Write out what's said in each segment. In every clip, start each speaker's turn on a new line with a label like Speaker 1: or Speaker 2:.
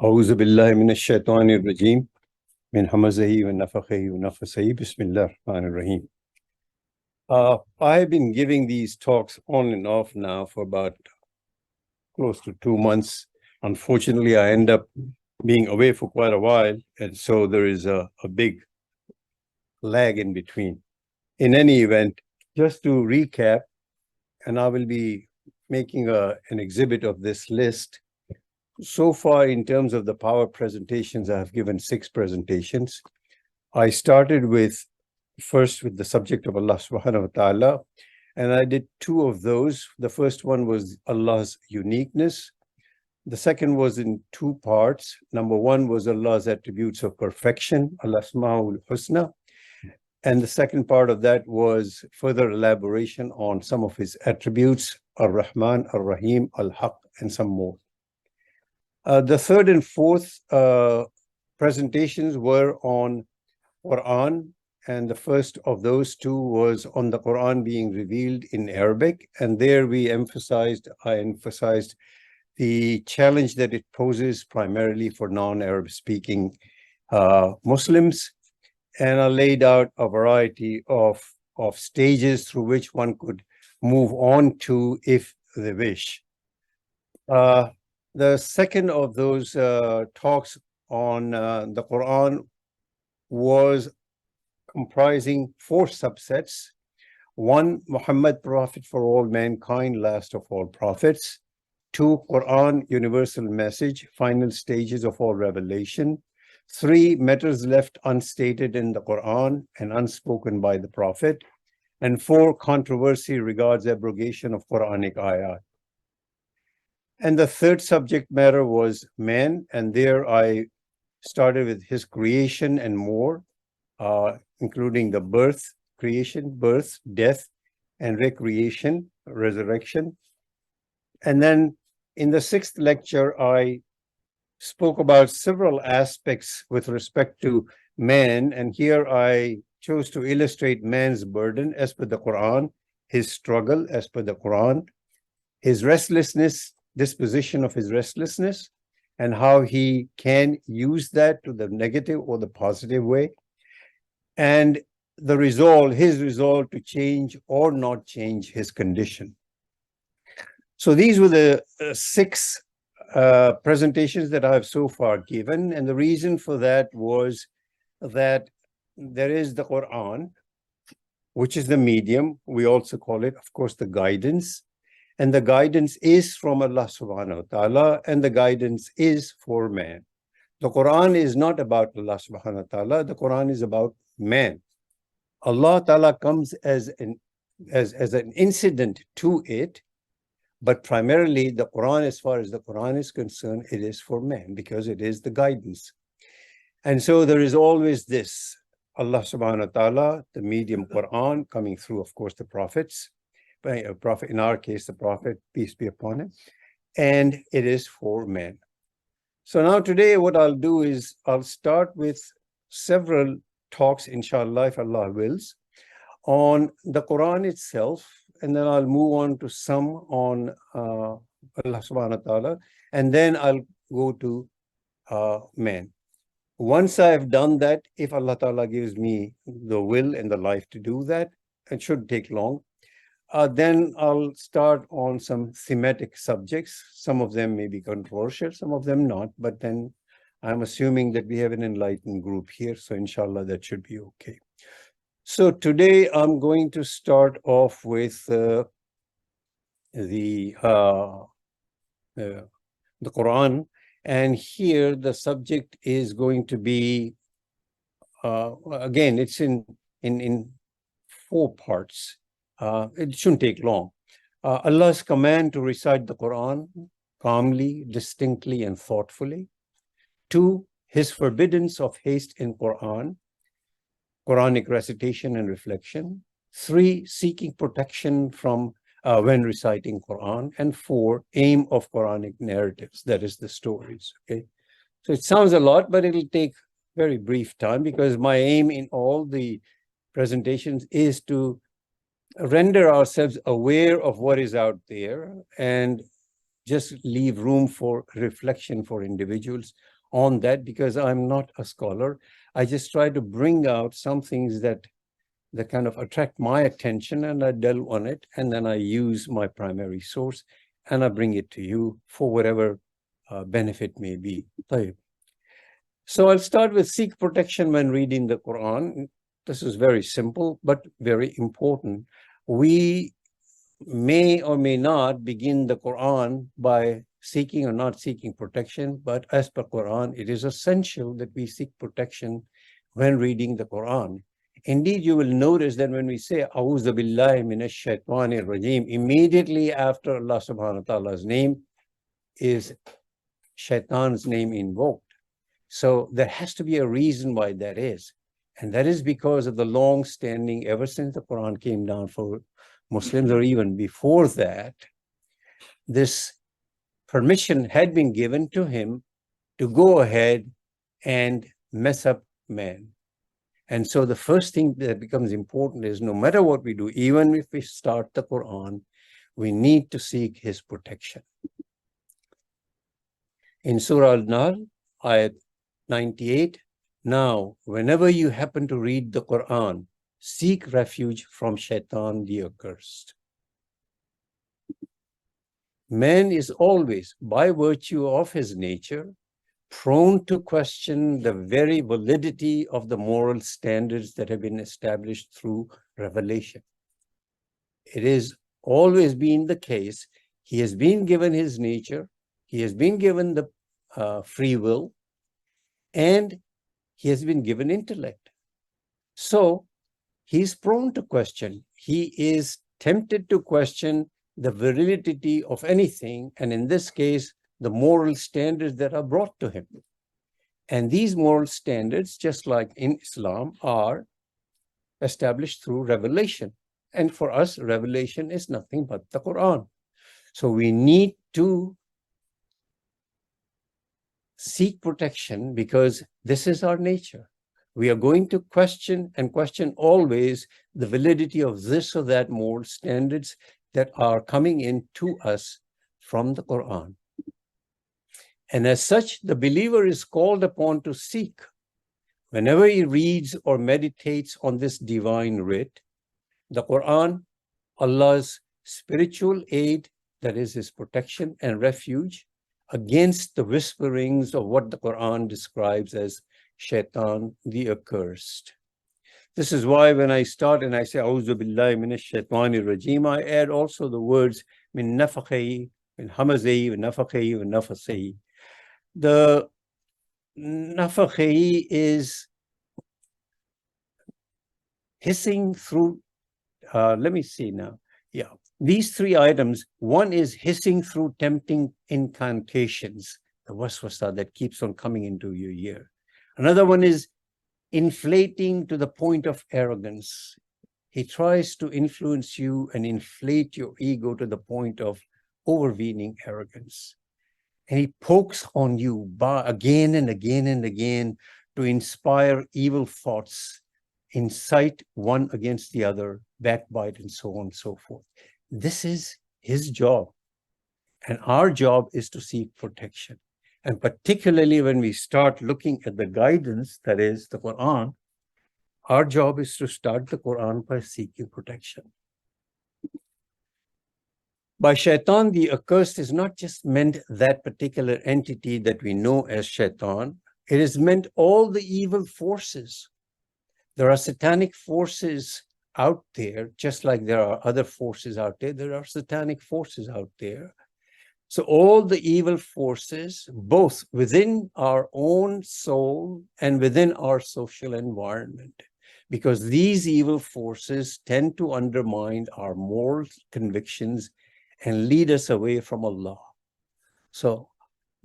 Speaker 1: أعوذ بالله من الشيطان الرجيم من همزه ونفخه ونفثه بسم الله الرحمن الرحيم. I've been giving these talks on and off now for about close to 2 months. Unfortunately, I end up being away for quite a while, and so there is a big lag in between. In any event, just to recap, and I will be making an exhibit of this list. So far, in terms of the power presentations, I have given 6 presentations. I started first with the subject of Allah subhanahu wa ta'ala, and I did 2 of those. The first one was Allah's uniqueness. The second was in 2 parts. Number 1 was Allah's attributes of perfection, Al-Asma'ul Husna. And the second part of that was further elaboration on some of his attributes, Ar-Rahman, Ar-Rahim, Al-Haq, and some more. The third and fourth presentations were on Quran, and the first of those 2 was on the Quran being revealed in Arabic, and there I emphasized the challenge that it poses primarily for non-Arab speaking Muslims, and I laid out a variety of stages through which one could move on to if they wish. The second of those talks on the Quran was comprising 4 subsets. 1, Muhammad, Prophet for all mankind, last of all prophets. 2, Quran, universal message, final stages of all revelation. 3, matters left unstated in the Quran and unspoken by the Prophet. And 4, controversy regards abrogation of Quranic ayat. And the third subject matter was man, and there I started with his creation and more, including the creation, birth, death, and recreation, resurrection. And then in the 6th lecture, I spoke about several aspects with respect to man, and here I chose to illustrate man's burden as per the Quran, his struggle as per the Quran, his restlessness, disposition of his restlessness, and how he can use that to the negative or the positive way, and his resolve to change or not change his condition. So these were the 6 presentations that I have so far given, and the reason for that was that there is the Quran, which is the medium. We also call it, of course, the guidance. And the guidance is from Allah subhanahu wa ta'ala, and the guidance is for man. The Quran is not about Allah subhanahu wa ta'ala, the Quran is about man. Allah ta'ala comes as an incident to it, but primarily the Quran, as far as the Quran is concerned, it is for man because it is the guidance. And so there is always this, Allah subhanahu wa ta'ala, the medium Quran, coming through, of course, the prophets, Prophet, in our case, the Prophet, peace be upon him, and it is for man. So now today what I'll do is I'll start with several talks, inshallah, if Allah wills, on the Quran itself, and then I'll move on to some on Allah subhanahu wa ta'ala, and then I'll go to man. Once I've done that, if Allah ta'ala gives me the will and the life to do that, it shouldn't take long. Then I'll start on some thematic subjects. Some of them may be controversial, some of them not, but then I'm assuming that we have an enlightened group here, so inshallah that should be okay. So today I'm going to start off with the Quran, and here the subject is going to be, again, it's in 4 parts. It shouldn't take long. Allah's command to recite the Quran calmly, distinctly, and thoughtfully. 2, his forbiddance of haste in Quran, Quranic recitation and reflection. 3, seeking protection from when reciting Quran. And 4, aim of Quranic narratives, that is the stories. Okay, so it sounds a lot, but it'll take very brief time because my aim in all the presentations is to render ourselves aware of what is out there and just leave room for reflection for individuals on that, because I'm not a scholar. I just try to bring out some things that kind of attract my attention, and I delve on it, and then I use my primary source and I bring it to you for whatever benefit may be. So I'll start with seek protection when reading the Quran. This is very simple, but very important. We may or may not begin the Quran by seeking or not seeking protection, but as per Quran, it is essential that we seek protection when reading the Quran. Indeed, you will notice that when we say A'udhu billahi minash shaitanir rajim, immediately after Allah subhanahu wa ta'ala's name is shaitan's name invoked. So there has to be a reason why that is. And that is because of the long-standing, ever since the Quran came down for Muslims, or even before that, this permission had been given to him to go ahead and mess up man. And so the first thing that becomes important is, no matter what we do, even if we start the Quran, we need to seek his protection. In Surah Al-Nahl, ayat 98, now, whenever you happen to read the Quran, seek refuge from Shaitan the accursed. Man is always, by virtue of his nature, prone to question the very validity of the moral standards that have been established through revelation. It has always been the case. He has been given his nature, he has been given the free will, and he has been given intellect. So he's prone to question. He is tempted to question the validity of anything, and in this case, the moral standards that are brought to him. And these moral standards, just like in Islam, are established through revelation. And for us, revelation is nothing but the Quran. So we need to seek protection, because this is our nature. We are going to question, and question always, the validity of this or that moral standards that are coming in to us from the Quran. And as such, the believer is called upon to seek, whenever he reads or meditates on this divine writ, the Quran, Allah's spiritual aid, that is his protection and refuge, against the whisperings of what the Quran describes as Shaitan the accursed. This is why when I start and I say A'udhu billahi minash shaitanir rajim, I add also the words min nafakhi, min hamazi, min nafakhi, min nafasi. The nafakhi is hissing through, let me see now. Yeah, these three items, one is hissing through tempting incantations, the waswasa that keeps on coming into your ear. Another one is inflating to the point of arrogance. He tries to influence you and inflate your ego to the point of overweening arrogance. And he pokes on you again and again and again to inspire evil thoughts, incite one against the other, backbite, and so on and so forth. This is his job. And our job is to seek protection. And particularly when we start looking at the guidance, that is the Quran, our job is to start the Quran by seeking protection. By Shaitan, the accursed is not just meant that particular entity that we know as Shaitan. It is meant all the evil forces. There are satanic forces out there, just like there are other forces out there. There are satanic forces out there. So all the evil forces, both within our own soul and within our social environment, because these evil forces tend to undermine our moral convictions and lead us away from Allah. So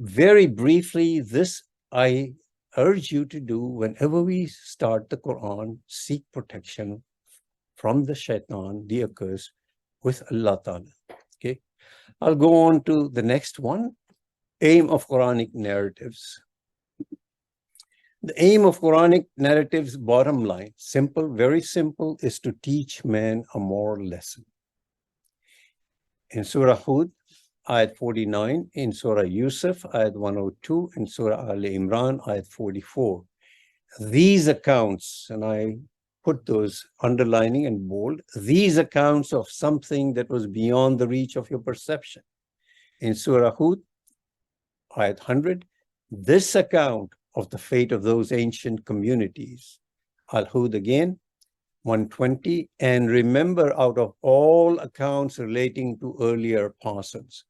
Speaker 1: very briefly, this I urge you to do whenever we start the Quran, seek protection from the Shaitan, the accursed, with Allah Ta'ala. Okay. I'll go on to the next one, aim of Quranic narratives. The aim of Quranic narratives, bottom line, simple, very simple, is to teach man a moral lesson. In Surah Hud, ayat 49 in Surah Yusuf, ayat 102 in Surah Al Imran, ayat 44. These accounts, and I put those underlining and bold, these accounts of something that was beyond the reach of your perception. In Surah Hud, ayat 100, this account of the fate of those ancient communities. Al-Hud again, 120, and remember out of all accounts relating to earlier persons.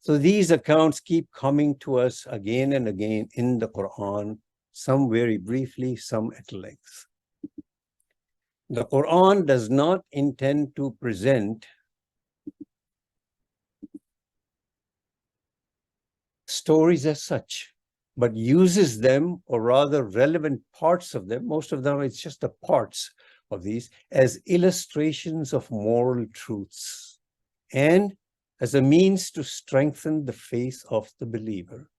Speaker 1: So these accounts keep coming to us again and again in the Quran, some very briefly, some at length. The Quran does not intend to present stories as such, but uses them, or rather relevant parts of them, most of them it's just the parts of these, as illustrations of moral truths and as a means to strengthen the faith of the believer.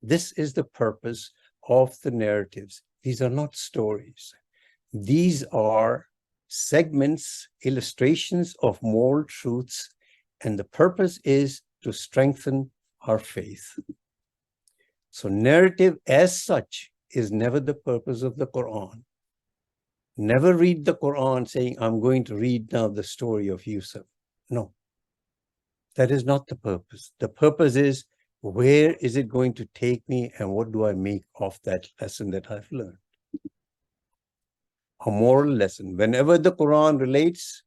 Speaker 1: This is the purpose of the narratives. These are not stories. These are segments, illustrations of moral truths, and the purpose is to strengthen our faith. So narrative as such is never the purpose of the Quran. Never read the Quran saying, I'm going to read now the story of Yusuf. No, that is not the purpose. The purpose is, where is it going to take me and what do I make of that lesson that I've learned? A moral lesson. Whenever the Quran relates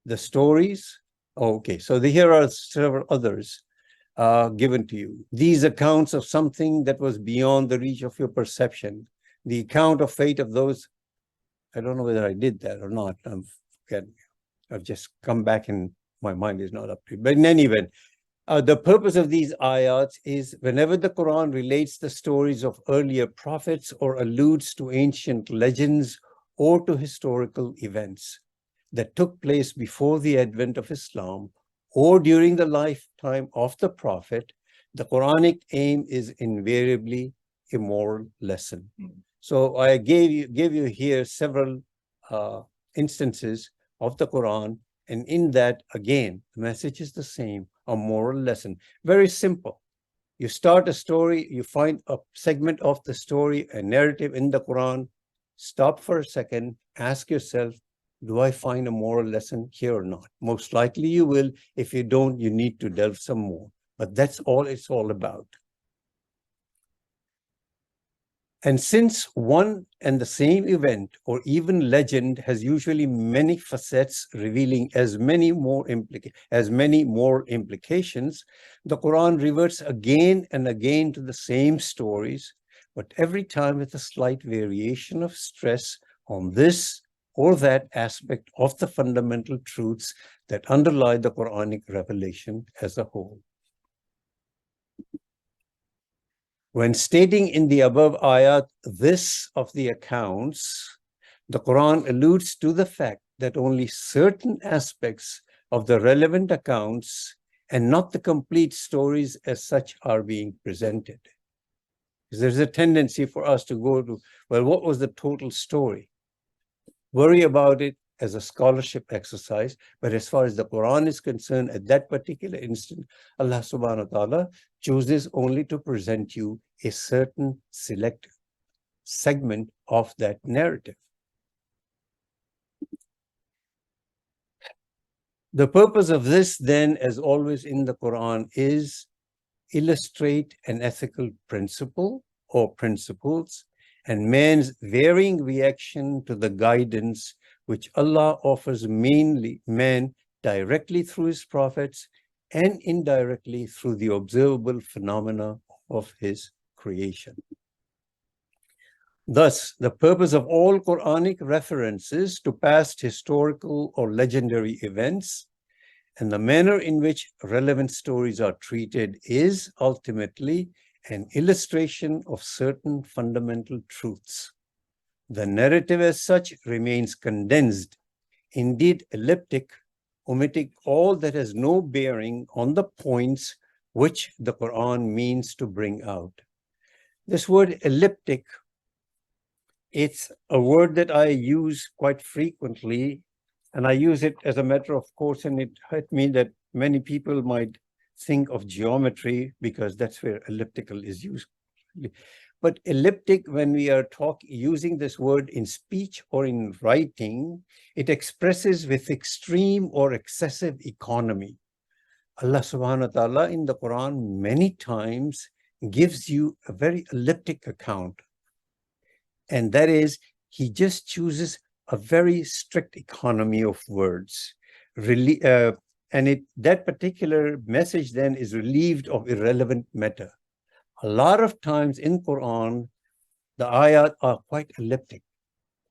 Speaker 1: the stories, okay, so here are several others given to you. These accounts of something that was beyond the reach of your perception. The account of fate of those, I don't know whether I did that or not. I've just come back and my mind is not up to it. But in any event, the purpose of these ayats is whenever the Quran relates the stories of earlier prophets or alludes to ancient legends or to historical events that took place before the advent of Islam or during the lifetime of the Prophet, the Quranic aim is invariably a moral lesson. So I gave you here several instances of the Quran, and in that, again, the message is the same, a moral lesson. Very simple. You start a story, you find a segment of the story, a narrative in the Quran, stop for a second, ask yourself, do I find a moral lesson here or not? Most likely you will. If you don't, you need to delve some more. But that's all it's all about. And since one and the same event or even legend has usually many facets revealing as many more implications, the Quran reverts again and again to the same stories, but every time with a slight variation of stress on this or that aspect of the fundamental truths that underlie the Quranic revelation as a whole. When stating in the above ayat this of the accounts, the Quran alludes to the fact that only certain aspects of the relevant accounts and not the complete stories as such are being presented. Because there's a tendency for us to go to, well, what was the total story? Worry about it as a scholarship exercise, but as far as the Quran is concerned, at that particular instant, Allah subhanahu wa ta'ala chooses only to present you a certain select segment of that narrative. The purpose of this then, as always in the Quran, is illustrate an ethical principle or principles and man's varying reaction to the guidance which Allah offers mainly man directly through his prophets and indirectly through the observable phenomena of his creation. Thus, the purpose of all Quranic references to past historical or legendary events and the manner in which relevant stories are treated is ultimately an illustration of certain fundamental truths. The narrative as such remains condensed, indeed elliptic, omitting all that has no bearing on the points which the Quran means to bring out. This word elliptic, it's a word that I use quite frequently, and I use it as a matter of course, and it hurt me that many people might think of geometry because that's where elliptical is used. But elliptic, when we are using this word in speech or in writing, it expresses with extreme or excessive economy. Allah subhanahu wa ta'ala in the Quran many times gives you a very elliptic account. And that is, he just chooses a very strict economy of words. That particular message then is relieved of irrelevant matter. A lot of times in Quran, the ayat are quite elliptic.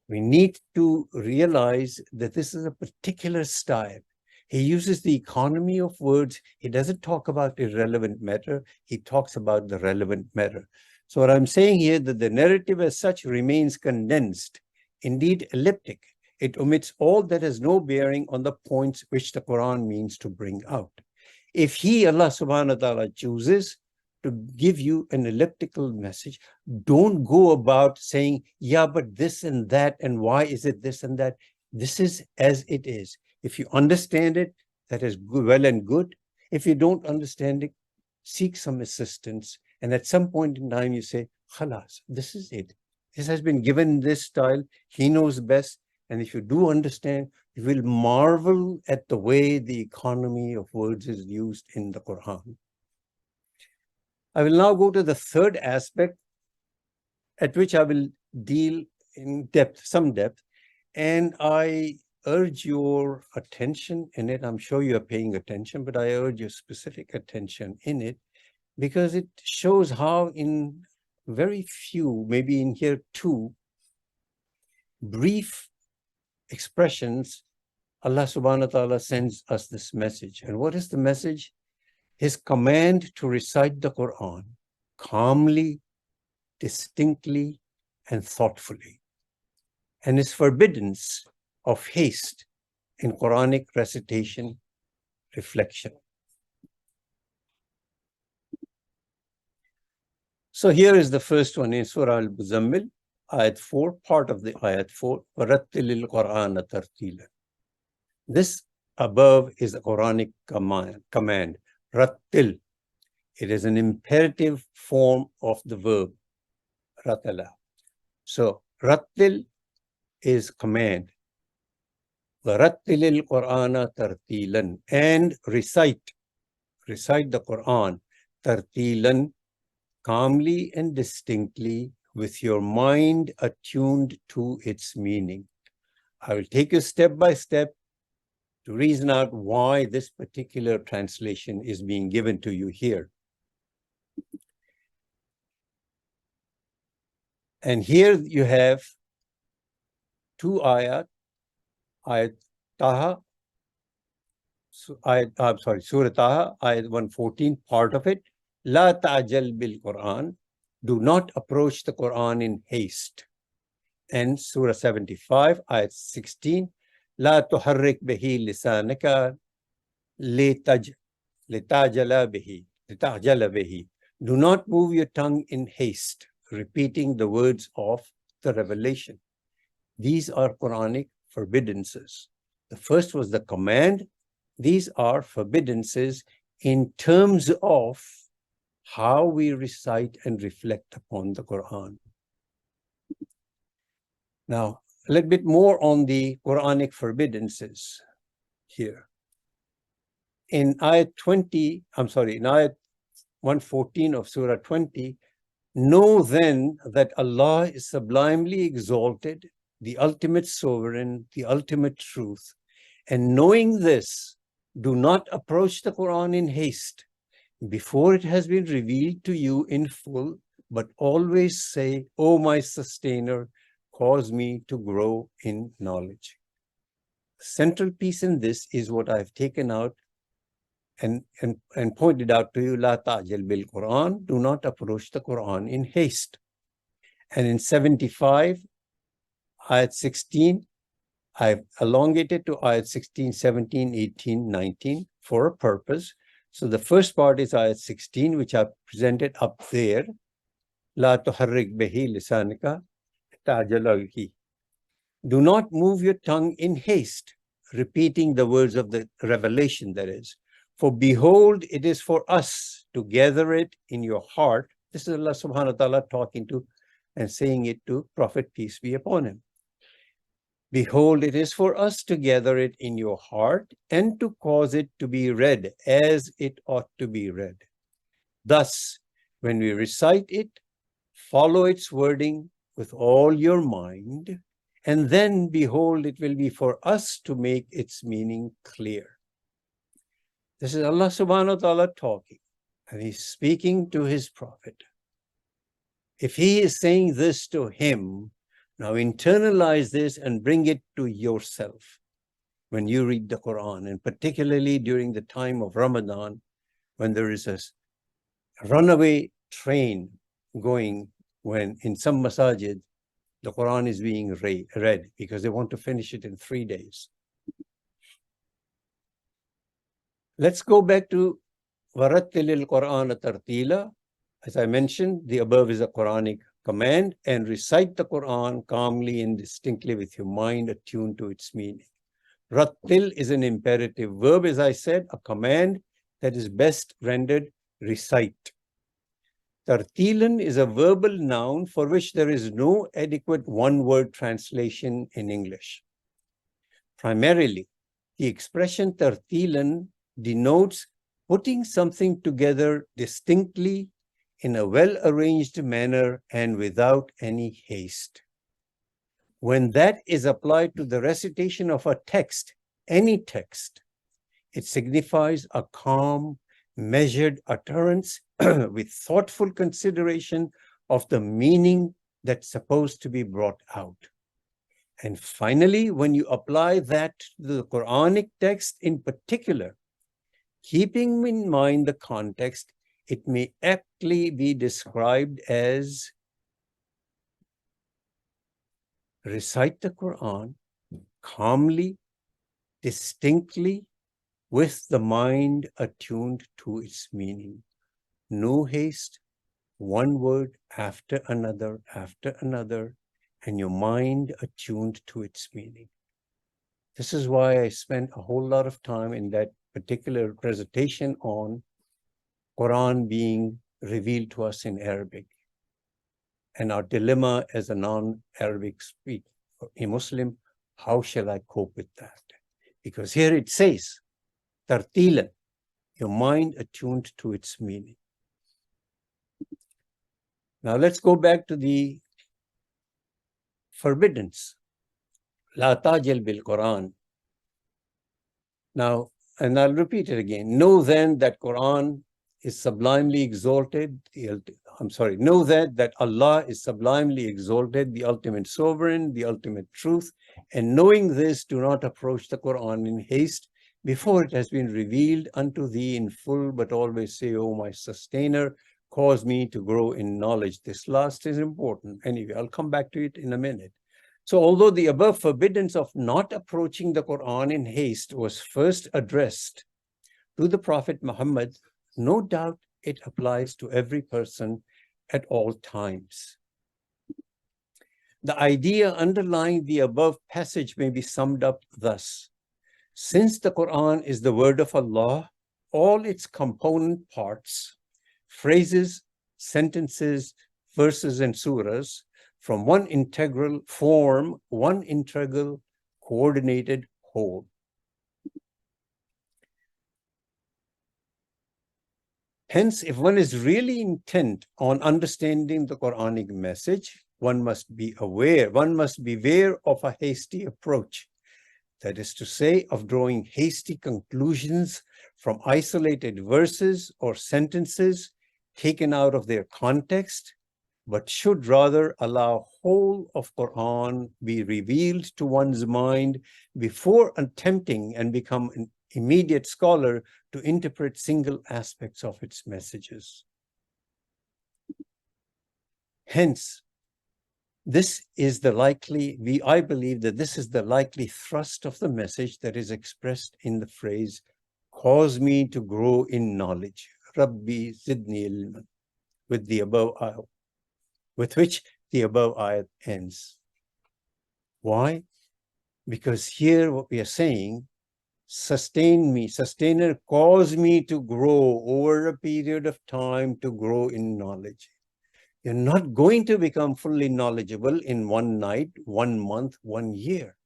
Speaker 1: We need to realize that this is a particular style. He uses the economy of words. He doesn't talk about irrelevant matter. He talks about the relevant matter. So what I'm saying here, that the narrative as such remains condensed, indeed elliptic. It omits all that has no bearing on the points which the Quran means to bring out. If he, Allah subhanahu wa ta'ala, chooses to give you an elliptical message, don't go about saying, yeah, but this and that, and why is it this and that? This is as it is. If you understand it, that is good, well and good. If you don't understand it, seek some assistance. And at some point in time, you say, khalas, this is it. This has been given this style. He knows best. And if you do understand, you will marvel at the way the economy of words is used in the Quran. I will now go to the third aspect, at which I will deal in depth, some depth, and I urge your attention in it. I'm sure you're paying attention, but I urge your specific attention in it, because it shows how in very few, maybe in here two, brief expressions, Allah subhanahu wa ta'ala sends us this message. And what is the message? His command to recite the Quran calmly, distinctly, and thoughtfully, and his forbiddance of haste in Quranic recitation, reflection. So here is the first one in Surah Al-Muzammil, Ayat 4, part of the Ayat 4, وَرَتِّلِ الْقُرْآنَ تَرْتِيلًا. This above is a Quranic command. Rattil. It is an imperative form of the verb, ratala. So, rattil is command. وَرَتِّلِ الْقُرْآنَ تَرْتِيلًا. And recite the Quran, tartilan, calmly and distinctly, with your mind attuned to its meaning. I will take you step by step to reason out why this particular translation is being given to you here. And here you have two ayat, ayat Taha, Surah Taha, ayat 114, part of it, La ta'jal bil Quran, do not approach the Quran in haste. And Surah 75, ayat 16, La tuharrik bihi lisanaka litajala bihi. Do not move your tongue in haste, repeating the words of the revelation. These are Quranic forbiddances. The first was the command. These are forbiddances in terms of how we recite and reflect upon the Quran. Now, a little bit more on the Quranic forbiddances here. In ayat 114 of Surah 20, know then that Allah is sublimely exalted, the ultimate sovereign, the ultimate truth. And knowing this, do not approach the Quran in haste before it has been revealed to you in full, but always say, O my sustainer, cause me to grow in knowledge. The central piece in this is what I've taken out and pointed out to you, La ta'jal bil Quran, do not approach the Quran in haste. And in 75, ayat 16, I've elongated to ayat 16, 17, 18, 19 for a purpose. So the first part is ayat 16, which I've presented up there. La tuharrik bihi lisanaka ta'jalahi. Do not move your tongue in haste, repeating the words of the revelation, that is. For behold, it is for us to gather it in your heart. This is Allah subhanahu wa ta'ala talking to and saying it to Prophet, peace be upon him. Behold, it is for us to gather it in your heart and to cause it to be read as it ought to be read. Thus, when we recite it, follow its wording with all your mind, and then, behold, it will be for us to make its meaning clear. This is Allah subhanahu wa ta'ala talking, and he's speaking to his prophet. If he is saying this to him, now internalize this and bring it to yourself when you read the Quran, and particularly during the time of Ramadan, when there is a runaway train going, when in some masajid, the Quran is being read because they want to finish it in 3 days. Let's go back to Warattilil Qur'ana tartila. As I mentioned, the above is a Quranic command, and recite the Quran calmly and distinctly with your mind attuned to its meaning. Rattil is an imperative verb, as I said, a command that is best rendered recite. Tartilan is a verbal noun for which there is no adequate one-word translation in English. Primarily, the expression tartilan denotes putting something together distinctly in a well-arranged manner and without any haste. When that is applied to the recitation of a text, any text, it signifies a calm, measured utterance with thoughtful consideration of the meaning that's supposed to be brought out. And finally, when you apply that to the Quranic text in particular, keeping in mind the context, it may aptly be described as recite the Quran calmly, distinctly, with the mind attuned to its meaning. No haste, one word after another, and your mind attuned to its meaning. This is why I spent a whole lot of time in that particular presentation on Quran being revealed to us in Arabic, and our dilemma as a non-Arabic speaker, a Muslim, how shall I cope with that? Because here it says, tartilan, your mind attuned to its meaning. Now let's go back to the forbiddance. La tajil bil Quran. Now, and I'll repeat it again. Know then that Quran is sublimely exalted. Know that Allah is sublimely exalted, the ultimate sovereign, the ultimate truth. And knowing this, do not approach the Quran in haste before it has been revealed unto thee in full, but always say, O my sustainer, cause me to grow in knowledge. This last is important. Anyway, I'll come back to it in a minute. So although the above forbiddance of not approaching the Quran in haste was first addressed to the Prophet Muhammad, no doubt it applies to every person at all times. The idea underlying the above passage may be summed up thus. Since the Quran is the word of Allah, all its component parts, phrases, sentences, verses, and surahs, from one integral coordinated whole. Hence, if one is really intent on understanding the Quranic message, one must be aware of a hasty approach. That is to say, of drawing hasty conclusions from isolated verses or sentences taken out of their context, but should rather allow whole of Quran be revealed to one's mind before attempting and become an immediate scholar to interpret single aspects of its messages. Hence, I believe that this is the likely thrust of the message that is expressed in the phrase, cause me to grow in knowledge, Rabbi zidni ilman, with which the above ayat ends. Why? Because here what we are saying, sustain me, sustainer, cause me to grow over a period of time, to grow in knowledge. You're not going to become fully knowledgeable in one night, 1 month, 1 year.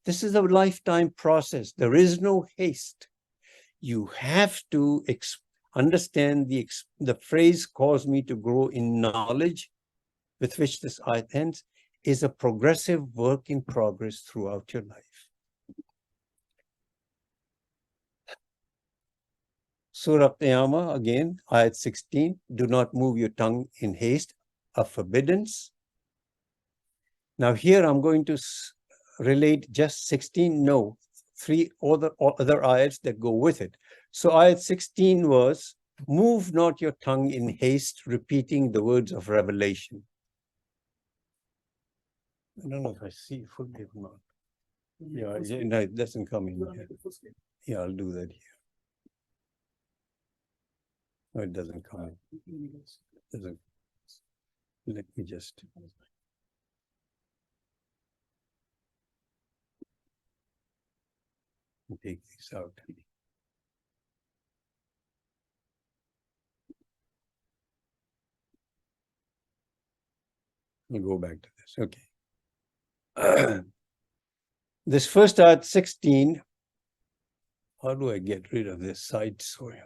Speaker 1: This is a lifetime process. There is no haste. You have to understand the phrase, cause me to grow in knowledge, with which this ayat ends, is a progressive work in progress throughout your life. Surah Qiyamah, again, ayat 16, do not move your tongue in haste, a forbiddance. Now here I'm going to relate just 16, no, 3 other ayats that go with it. So ayat 16 was, move not your tongue in haste, repeating the words of revelation. I don't know if I see fully or not. Yeah, no, it doesn't come in here. Yeah, I'll do that here. No, it doesn't come in. Doesn't. Let me just. Take this out. We'll go back to this. Okay. This first ayat 16. How do I get rid of this side story?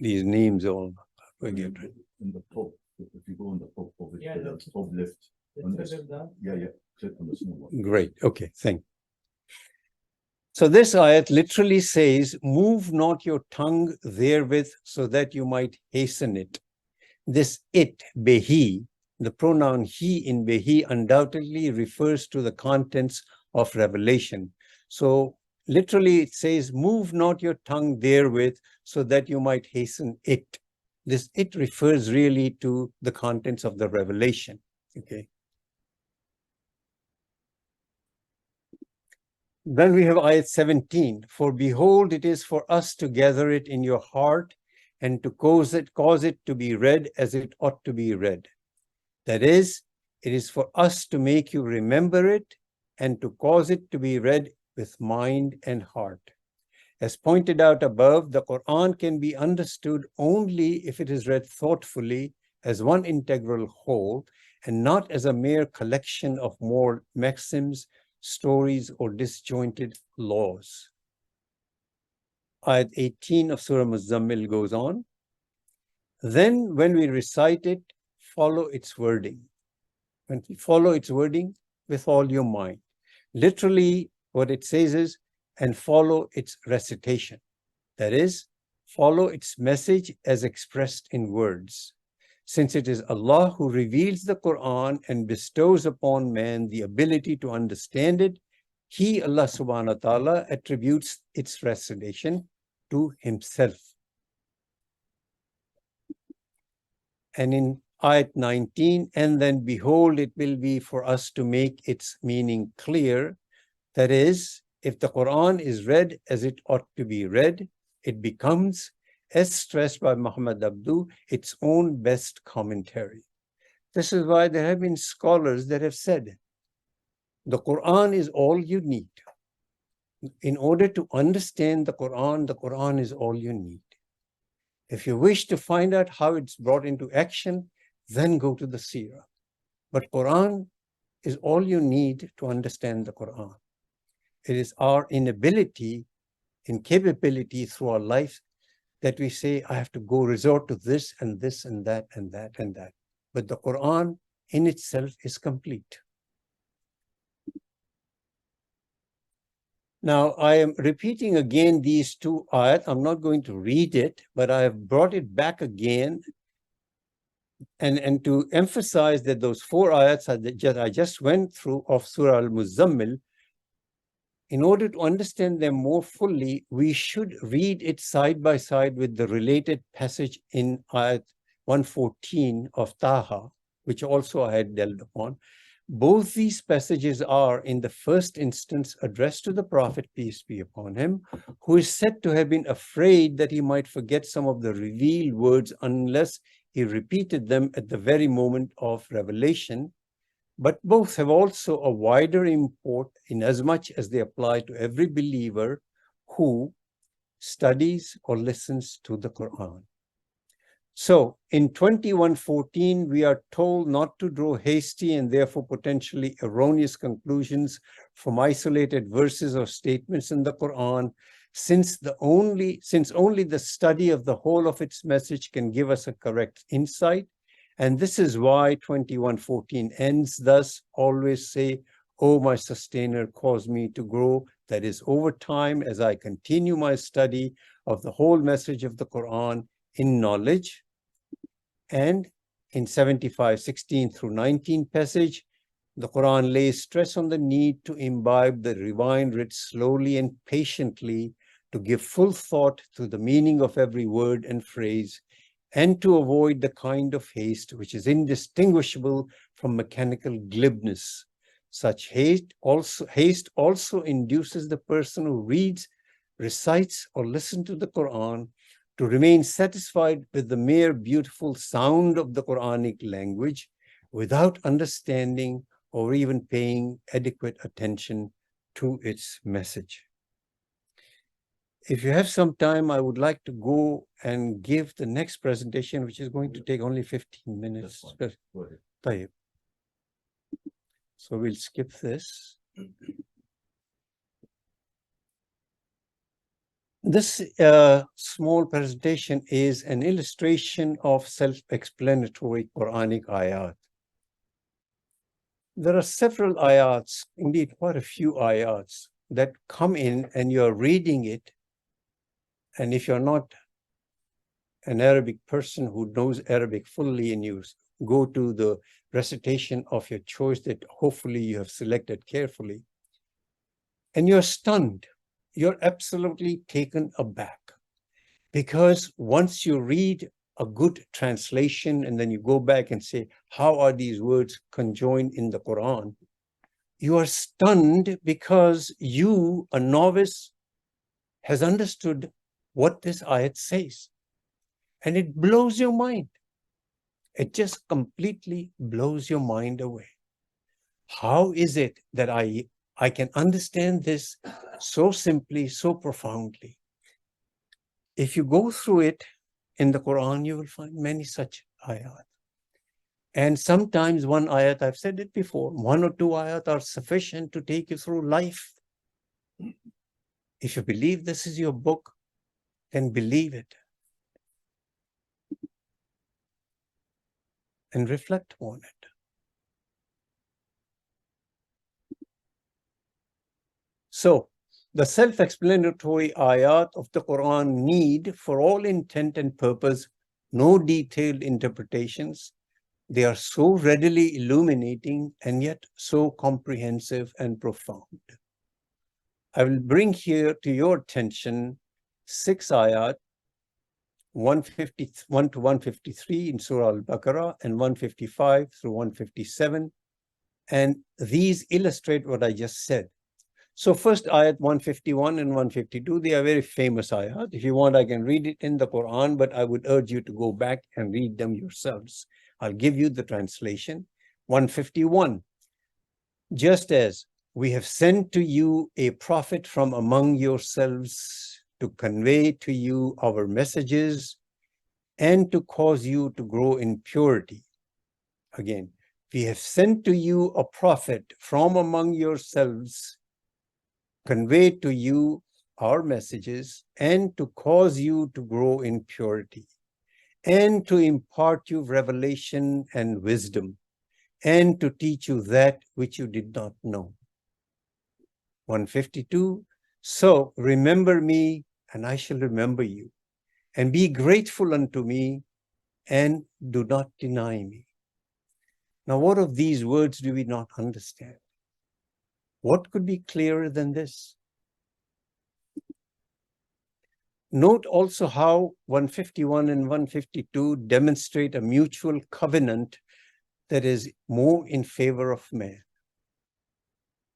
Speaker 1: These names all. How do I get rid?
Speaker 2: In the top, if you go on the top of it, the top left. Yeah. Click on the small one.
Speaker 1: Great. Okay. Thank you. So this ayat literally says, move not your tongue therewith so that you might hasten it. This it, behi, the pronoun he in behi undoubtedly refers to the contents of revelation. So literally it says, move not your tongue therewith so that you might hasten it. This it refers really to the contents of the revelation. Okay. Then we have ayat 17. For behold, it is for us to gather it in your heart and to cause it to be read as it ought to be read. That is, it is for us to make you remember it and to cause it to be read with mind and heart. As pointed out above, the Quran can be understood only if it is read thoughtfully as one integral whole and not as a mere collection of more maxims, stories, or disjointed laws. Ayat 18 of Surah Muzammil goes on. Then when we recite it, follow its wording. When we follow its wording with all your mind. Literally, what it says is, and follow its recitation. That is, follow its message as expressed in words. Since it is Allah who reveals the Quran and bestows upon man the ability to understand it, He, Allah subhanahu wa ta'ala, attributes its recitation to Himself. And in ayat 19, and then behold, it will be for us to make its meaning clear. That is, if the Quran is read as it ought to be read, it becomes, as stressed by Muhammad Abdu, its own best commentary. This is why there have been scholars that have said, the Quran is all you need. In order to understand the Quran is all you need. If you wish to find out how it's brought into action, then go to the seerah. But Quran is all you need to understand the Quran. It is our inability, incapability through our life that we say, I have to go resort to this and this and that and that and that. But the Quran in itself is complete. Now, I am repeating again these 2 ayat. I'm not going to read it, but I have brought it back again. And to emphasize that those 4 ayats I just went through of Surah Al-Muzammil, in order to understand them more fully, we should read it side by side with the related passage in ayat 114 of Taha, which also I had dealt upon. Both these passages are, in the first instance, addressed to the Prophet, peace be upon him, who is said to have been afraid that he might forget some of the revealed words unless he repeated them at the very moment of revelation. but both have also a wider import in as much as they apply to every believer who studies or listens to the Quran. So in 21:14, we are told not to draw hasty and therefore potentially erroneous conclusions from isolated verses or statements in the Quran, since only the study of the whole of its message can give us a correct insight. And this is why 21:14 ends thus: always say, "O my sustainer, cause me to grow." That is, over time, as I continue my study of the whole message of the Quran in knowledge. And in 75:16 through 19 passage, the Quran lays stress on the need to imbibe the divine writ slowly and patiently, to give full thought to the meaning of every word and phrase, and to avoid the kind of haste which is indistinguishable from mechanical glibness. Such haste also induces the person who reads, recites, or listens to the Quran to remain satisfied with the mere beautiful sound of the Quranic language without understanding or even paying adequate attention to its message. If you have some time, I would like to go and give the next presentation, which is going to take only 15 minutes.
Speaker 2: Go ahead.
Speaker 1: طيب. So we'll skip this. This small presentation is an illustration of self-explanatory Quranic ayat. There are several ayats, indeed quite a few ayats, that come in and you're reading it. And if you're not an Arabic person who knows Arabic fully and you go to the recitation of your choice that hopefully you have selected carefully, and you're stunned, you're absolutely taken aback. Because once you read a good translation and then you go back and say, how are these words conjoined in the Quran? You are stunned because you, a novice, has understood what this ayat says. And it blows your mind. It just completely blows your mind away. How is it that I can understand this so simply, so profoundly? If you go through it in the Quran, you will find many such ayat. And sometimes one ayat, I've said it before, one or two ayat are sufficient to take you through life. If you believe this is your book, then believe it. And reflect on it. So, the self-explanatory ayat of the Quran need, for all intent and purpose, no detailed interpretations. They are so readily illuminating and yet so comprehensive and profound. I will bring here to your attention 6 ayat, 151 to 153 in Surah Al-Baqarah and 155 through 157. And these illustrate what I just said. So first ayat 151 and 152, they are very famous ayat. If you want, I can read it in the Quran, but I would urge you to go back and read them yourselves. I'll give you the translation. 151, just as we have sent to you a prophet from among yourselves to convey to you our messages and to cause you to grow in purity. Again, we have sent to you a prophet from among yourselves, convey to you our messages, and to cause you to grow in purity, and to impart you revelation and wisdom, and to teach you that which you did not know. 152, so remember me, and I shall remember you, and be grateful unto me, and do not deny me. Now, what of these words do we not understand? What could be clearer than this? Note also how 151 and 152 demonstrate a mutual covenant that is more in favor of man.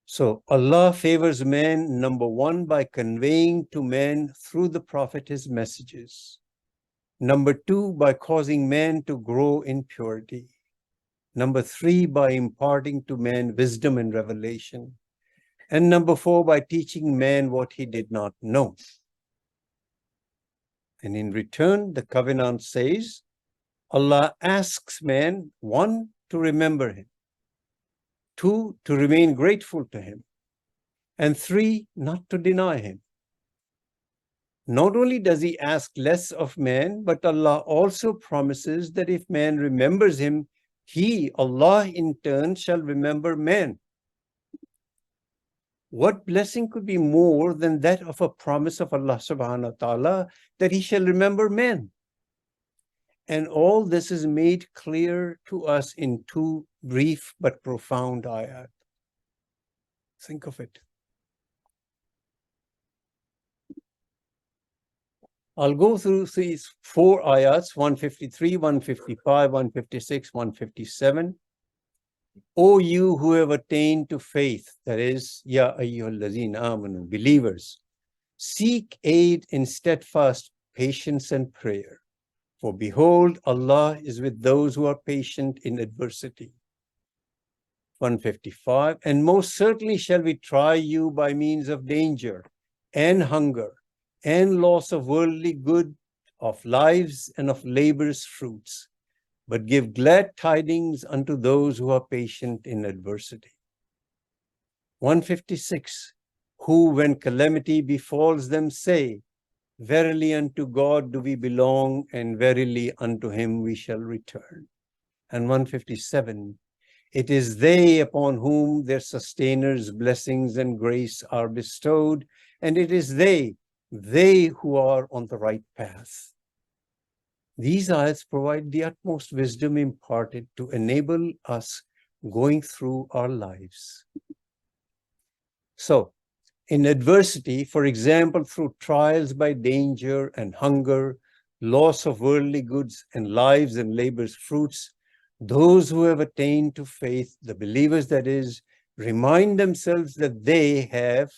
Speaker 1: So Allah favors man, number one, by conveying to man through the Prophet his messages. Number two, by causing man to grow in purity. Number 3, by imparting to man wisdom and revelation. And number 4, by teaching man what he did not know. And in return, the covenant says, Allah asks man, 1, to remember him, 2, to remain grateful to him, and 3, not to deny him. Not only does he ask less of man, but Allah also promises that if man remembers him, he, Allah, in turn shall remember man. What blessing could be more than that of a promise of Allah subhanahu wa ta'ala that he shall remember man? And all this is made clear to us in 2 brief but profound ayat. Think of it. I'll go through these 4 ayats, 153, 155, 156, 157. O you who have attained to faith, that is, Ya ayyuhallazina amanu, believers, seek aid in steadfast patience and prayer. For behold, Allah is with those who are patient in adversity. 155, and most certainly shall we try you by means of danger and hunger and loss of worldly good, of lives and of labor's fruits. But give glad tidings unto those who are patient in adversity. 156, who when calamity befalls them say, verily unto God do we belong, and verily unto him we shall return. And 157, it is they upon whom their sustainers' blessings and grace are bestowed, and it is they who are on the right path. These ayats provide the utmost wisdom imparted to enable us going through our lives. So, in adversity, for example, through trials by danger and hunger, loss of worldly goods and lives and labor's fruits, those who have attained to faith, the believers that is, remind themselves that they have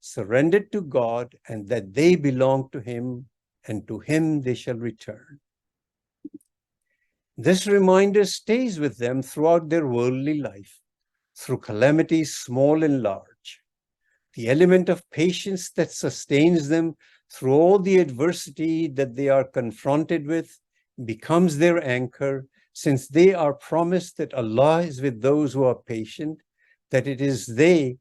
Speaker 1: surrendered to God and that they belong to him, and to him they shall return. This reminder stays with them throughout their worldly life, through calamities small and large. The element of patience that sustains them through all the adversity that they are confronted with becomes their anchor, since they are promised that Allah is with those who are patient, that it is they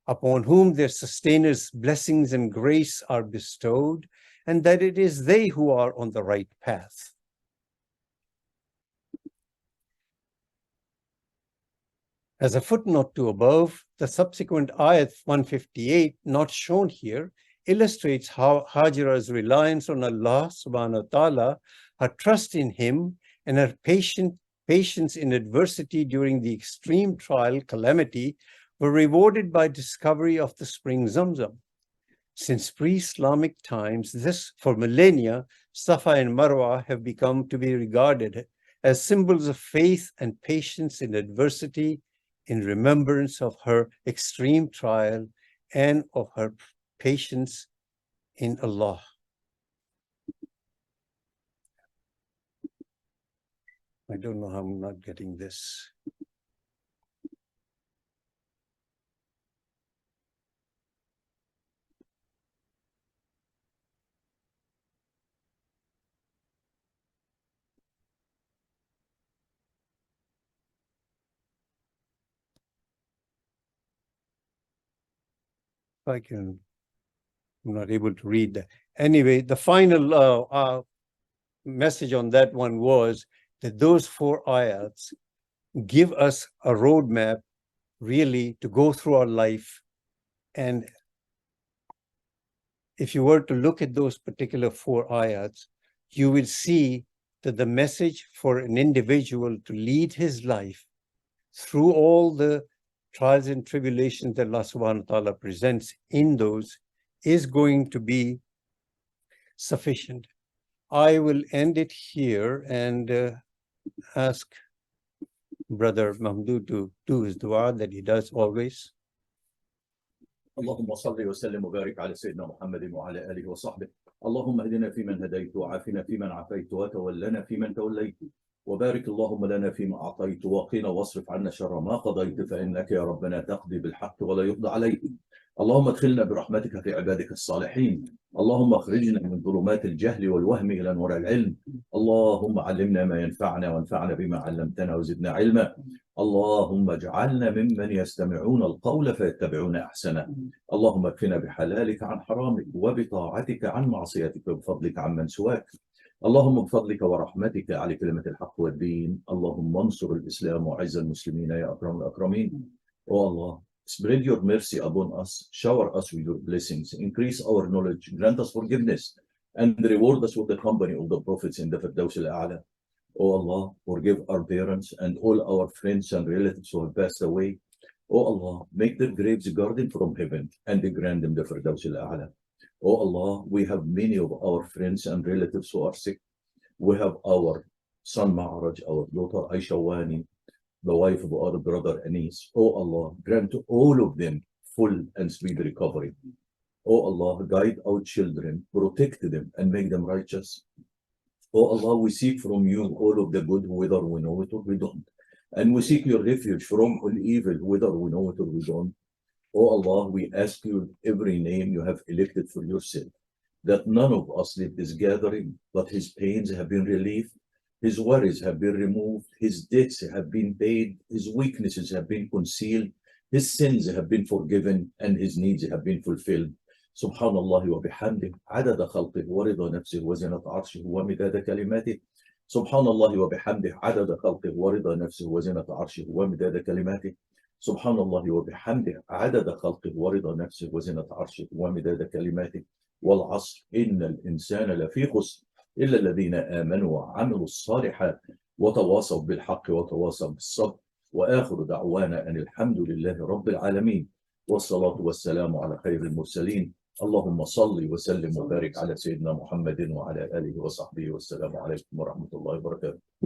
Speaker 1: upon whom their sustainers' blessings and grace are bestowed, and that it is they who are on the right path. As a footnote to above, the subsequent ayat 158, not shown here, illustrates how Hajira's reliance on Allah subhanahu wa ta'ala, her trust in him, and her patience in adversity during the extreme trial calamity were rewarded by discovery of the spring Zamzam. Since pre-Islamic times, for millennia, Safa and Marwa have become to be regarded as symbols of faith and patience in adversity, in remembrance of her extreme trial and of her patience in Allah. I don't know how I'm not getting this. I'm not able to read that. Anyway, the final message on that one was that those 4 ayats give us a roadmap really to go through our life. And if you were to look at those particular 4 ayats, you will see that the message for an individual to lead his life through all the trials and tribulations that Allah subhanahu wa ta'ala presents in those is going to be sufficient. I will end it here and ask Brother Mahmoud to do his dua that he does always.
Speaker 2: اللهم صل وسلم وبارك على سيدنا محمد وعلى آله وصحبه. اللهم اهدنا فيمن هديت وعافنا فيمن عافيت وتولنا فيمن توليت وبارك اللهم لنا فيما أعطيت وقنا واصرف عنا شر ما قضيت فإنك يا ربنا تقضي بالحق ولا يقضى عليك. اللهم ادخلنا برحمتك في عبادك الصالحين. اللهم اخرجنا من ظلمات الجهل والوهم إلى نور العلم. اللهم علمنا ما ينفعنا وانفعنا بما علمتنا وزدنا علما. اللهم اجعلنا ممن يستمعون القول فيتبعون أحسنه. اللهم اكفنا بحلالك عن حرامك وبطاعتك عن معصيتك وبفضلك عمن سواك. اللهم بفضلك ورحمتك على كلمة الحق والدين. اللهم انصر الإسلام وعز المسلمين يا أكرم الأكرمين. Oh Allah, spread your mercy upon us, shower us with your blessings, increase our knowledge, grant us forgiveness, and reward us with the company of the prophets in the Firdaus al-A'la. Oh Allah, forgive our parents and all our friends and relatives who have passed away. Oh Allah, make their graves guarded from heaven and grant them the Firdaus al-A'la. Oh Allah, we have many of our friends and relatives who are sick. We have our son Ma'raj, our daughter Aisha Wani, the wife of our brother Anis. Oh Allah, grant to all of them full and speedy recovery. Oh Allah, guide our children, protect them and make them righteous. Oh Allah, we seek from you all of the good, whether we know it or we don't. And we seek your refuge from all evil, whether we know it or we don't. Oh Allah, we ask you every name you have elected for yourself, that none of us leave this gathering, but his pains have been relieved, his worries have been removed, his debts have been paid, his weaknesses have been concealed, his sins have been forgiven, and his needs have been fulfilled. Subhanallah wa bihamdih, عدد خلقه ورضا نفسه وزنة عرشه ومداد كلماته. Subhanallah wa bihamdih, عدد خلقه ورضا نفسه وزنة عرشه ومداد كلماته. سبحان الله وبحمده عدد خلقه ورضا نفسه وزنة عرشه ومداد كلماته. والعصر إن الإنسان لفي خسر إلا الذين آمنوا وعملوا الصالحات وتواصوا بالحق وتواصوا بالصبر. وآخر دعوانا أن الحمد لله رب العالمين والصلاة والسلام على خير المرسلين. اللهم صل وسلم وبارك على سيدنا محمد وعلى آله وصحبه والسلام عليكم ورحمة الله وبركاته.